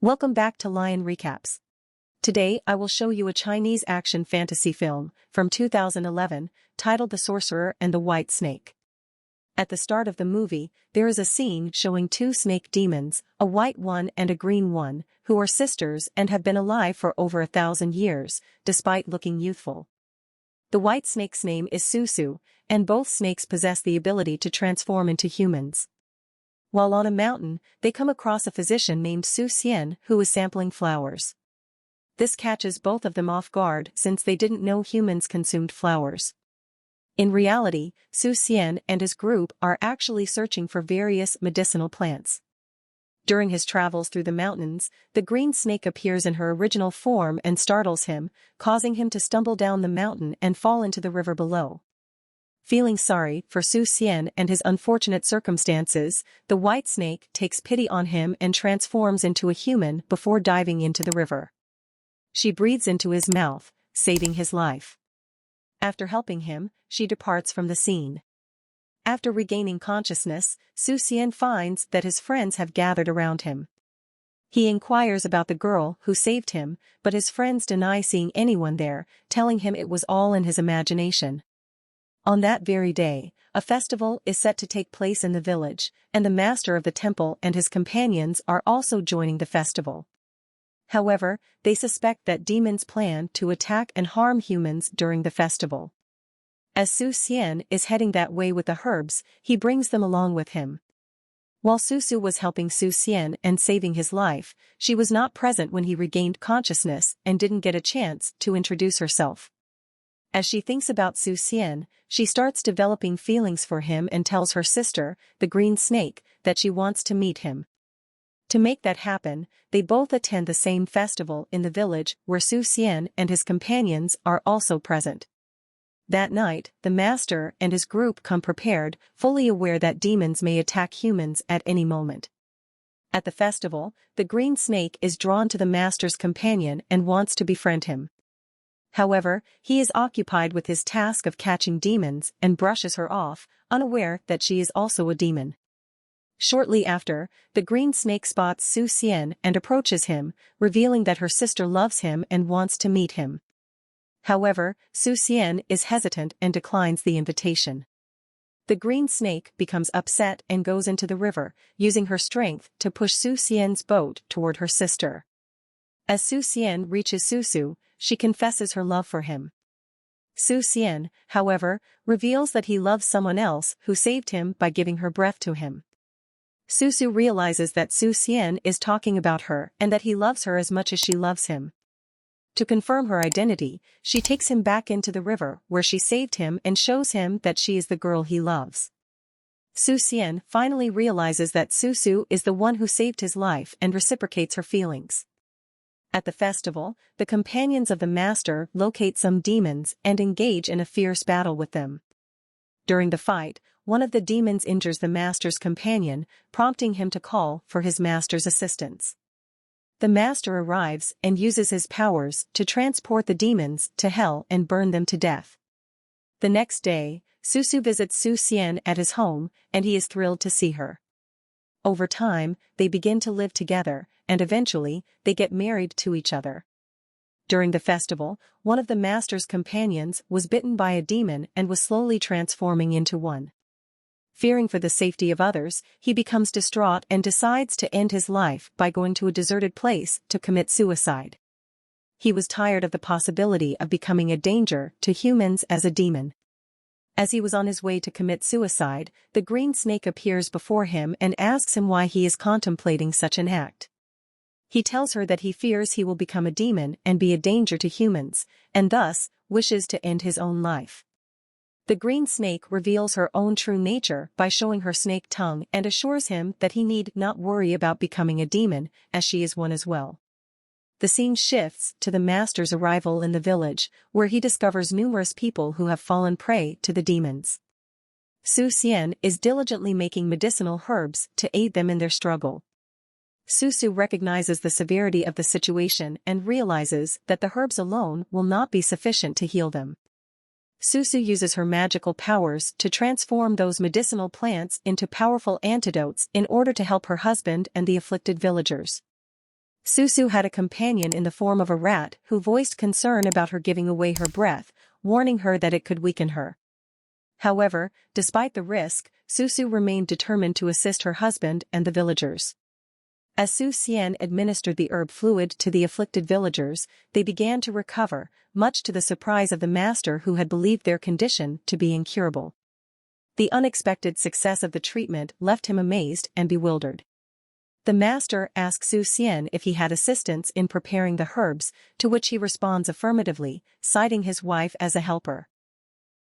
Welcome back to Lion Recaps. Today I will show you a Chinese action fantasy film from 2011 titled The Sorcerer and the White Snake. At the start of the movie, there is a scene showing two snake demons, a white one and a green one, who are sisters and have been alive for over 1,000 years, despite looking youthful. The white snake's name is Xu, and both snakes possess the ability to transform into humans. While on a mountain, they come across a physician named Xu Xian who is sampling flowers. This catches both of them off guard since they didn't know humans consumed flowers. In reality, Xu Xian and his group are actually searching for various medicinal plants. During his travels through the mountains, the green snake appears in her original form and startles him, causing him to stumble down the mountain and fall into the river below. Feeling sorry for Xu Xian and his unfortunate circumstances, the white snake takes pity on him and transforms into a human before diving into the river. She breathes into his mouth, saving his life. After helping him, she departs from the scene. After regaining consciousness, Xu Xian finds that his friends have gathered around him. He inquires about the girl who saved him, but his friends deny seeing anyone there, telling him it was all in his imagination. On that very day, a festival is set to take place in the village, and the master of the temple and his companions are also joining the festival. However, they suspect that demons plan to attack and harm humans during the festival. As Xu Xian is heading that way with the herbs, he brings them along with him. While Xu was helping Xu Xian and saving his life, she was not present when he regained consciousness and didn't get a chance to introduce herself. As she thinks about Xu Xian, she starts developing feelings for him and tells her sister, the green snake, that she wants to meet him. To make that happen, they both attend the same festival in the village where Xu Xian and his companions are also present. That night, the master and his group come prepared, fully aware that demons may attack humans at any moment. At the festival, the green snake is drawn to the master's companion and wants to befriend him. However, he is occupied with his task of catching demons and brushes her off, unaware that she is also a demon. Shortly after, the green snake spots Xu Xian and approaches him, revealing that her sister loves him and wants to meet him. However, Xu Xian is hesitant and declines the invitation. The green snake becomes upset and goes into the river, using her strength to push Xu Xian's boat toward her sister. As Xu Xian reaches Xu, she confesses her love for him. Xu Xian, however, reveals that he loves someone else who saved him by giving her breath to him. Xu realizes that Xu Xian is talking about her and that he loves her as much as she loves him. To confirm her identity, she takes him back into the river where she saved him and shows him that she is the girl he loves. Xu Xian finally realizes that Xu is the one who saved his life and reciprocates her feelings. At the festival, the companions of the master locate some demons and engage in a fierce battle with them. During the fight, one of the demons injures the master's companion, prompting him to call for his master's assistance. The master arrives and uses his powers to transport the demons to hell and burn them to death. The next day, Xu visits Xu Xian at his home, and he is thrilled to see her. Over time, they begin to live together, and eventually, they get married to each other. During the festival, one of the master's companions was bitten by a demon and was slowly transforming into one. Fearing for the safety of others, he becomes distraught and decides to end his life by going to a deserted place to commit suicide. He was tired of the possibility of becoming a danger to humans as a demon. As he was on his way to commit suicide, the green snake appears before him and asks him why he is contemplating such an act. He tells her that he fears he will become a demon and be a danger to humans, and thus, wishes to end his own life. The green snake reveals her own true nature by showing her snake tongue and assures him that he need not worry about becoming a demon, as she is one as well. The scene shifts to the master's arrival in the village, where he discovers numerous people who have fallen prey to the demons. Xu Xian is diligently making medicinal herbs to aid them in their struggle. Xu recognizes the severity of the situation and realizes that the herbs alone will not be sufficient to heal them. Xu uses her magical powers to transform those medicinal plants into powerful antidotes in order to help her husband and the afflicted villagers. Xu had a companion in the form of a rat who voiced concern about her giving away her breath, warning her that it could weaken her. However, despite the risk, Xu remained determined to assist her husband and the villagers. As Xu Xian administered the herb fluid to the afflicted villagers, they began to recover, much to the surprise of the master who had believed their condition to be incurable. The unexpected success of the treatment left him amazed and bewildered. The master asks Xu Xian if he had assistance in preparing the herbs, to which he responds affirmatively, citing his wife as a helper.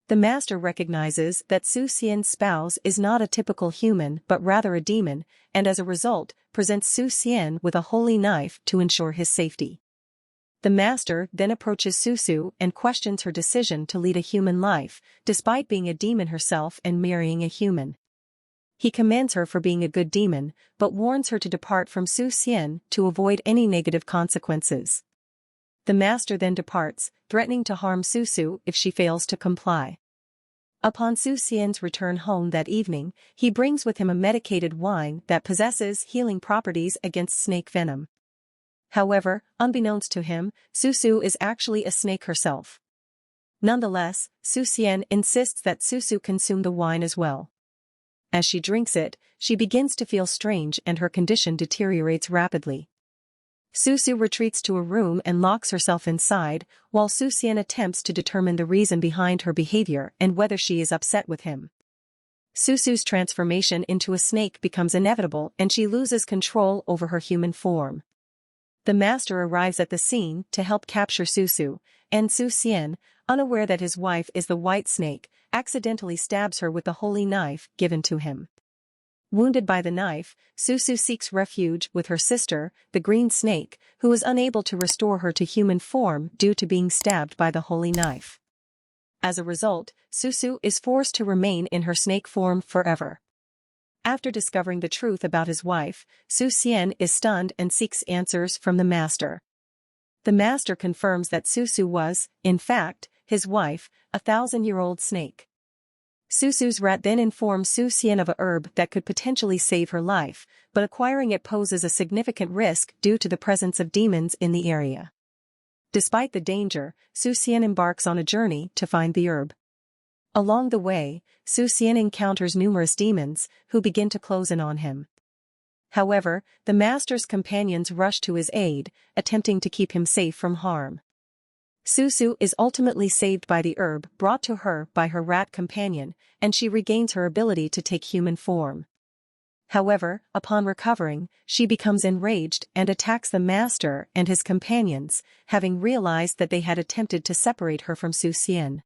The master recognizes that Xu Xian's spouse is not a typical human but rather a demon, and as a result, presents Xu Xian with a holy knife to ensure his safety. The master then approaches Xu and questions her decision to lead a human life, despite being a demon herself and marrying a human. He commends her for being a good demon, but warns her to depart from Xu Xian to avoid any negative consequences. The master then departs, threatening to harm Xu if she fails to comply. Upon Xu Xian's return home that evening, he brings with him a medicated wine that possesses healing properties against snake venom. However, unbeknownst to him, Xu is actually a snake herself. Nonetheless, Xu Xian insists that Xu consume the wine as well. As she drinks it, she begins to feel strange and her condition deteriorates rapidly. Xu retreats to a room and locks herself inside, while Xu Xian attempts to determine the reason behind her behavior and whether she is upset with him. Xu's transformation into a snake becomes inevitable and she loses control over her human form. The master arrives at the scene to help capture Xu, and Xu Xian, unaware that his wife is the white snake, accidentally stabs her with the holy knife given to him. Wounded by the knife, Xu seeks refuge with her sister, the green snake, who is unable to restore her to human form due to being stabbed by the holy knife. As a result, Xu is forced to remain in her snake form forever. After discovering the truth about his wife, Xu Xian is stunned and seeks answers from the master. The master confirms that Xu was, in fact, his wife, a 1,000-year-old snake. Xu's rat then informs Xu Xian of a herb that could potentially save her life, but acquiring it poses a significant risk due to the presence of demons in the area. Despite the danger, Xu Xian embarks on a journey to find the herb. Along the way, Xu Xian encounters numerous demons, who begin to close in on him. However, the master's companions rush to his aid, attempting to keep him safe from harm. Xu is ultimately saved by the herb brought to her by her rat companion, and she regains her ability to take human form. However, upon recovering, she becomes enraged and attacks the master and his companions, having realized that they had attempted to separate her from Xu Xian.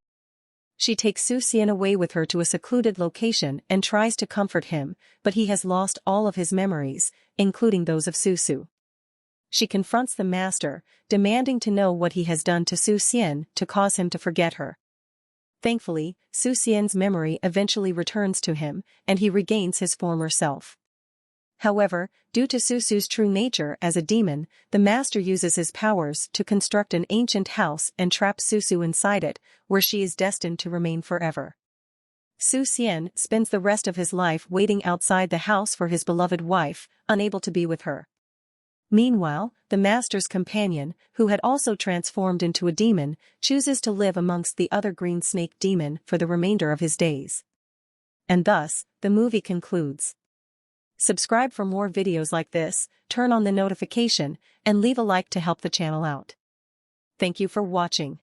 She takes Xu Xian away with her to a secluded location and tries to comfort him, but he has lost all of his memories, including those of Xu. She confronts the master, demanding to know what he has done to Xu Xian to cause him to forget her. Thankfully, Xu Xian's memory eventually returns to him, and he regains his former self. However, due to Xu's true nature as a demon, the master uses his powers to construct an ancient house and trap Xu inside it, where she is destined to remain forever. Xu Xian spends the rest of his life waiting outside the house for his beloved wife, unable to be with her. Meanwhile, the master's companion, who had also transformed into a demon, chooses to live amongst the other green snake demon for the remainder of his days. And thus, the movie concludes. Subscribe for more videos like this, turn on the notification, and leave a like to help the channel out. Thank you for watching.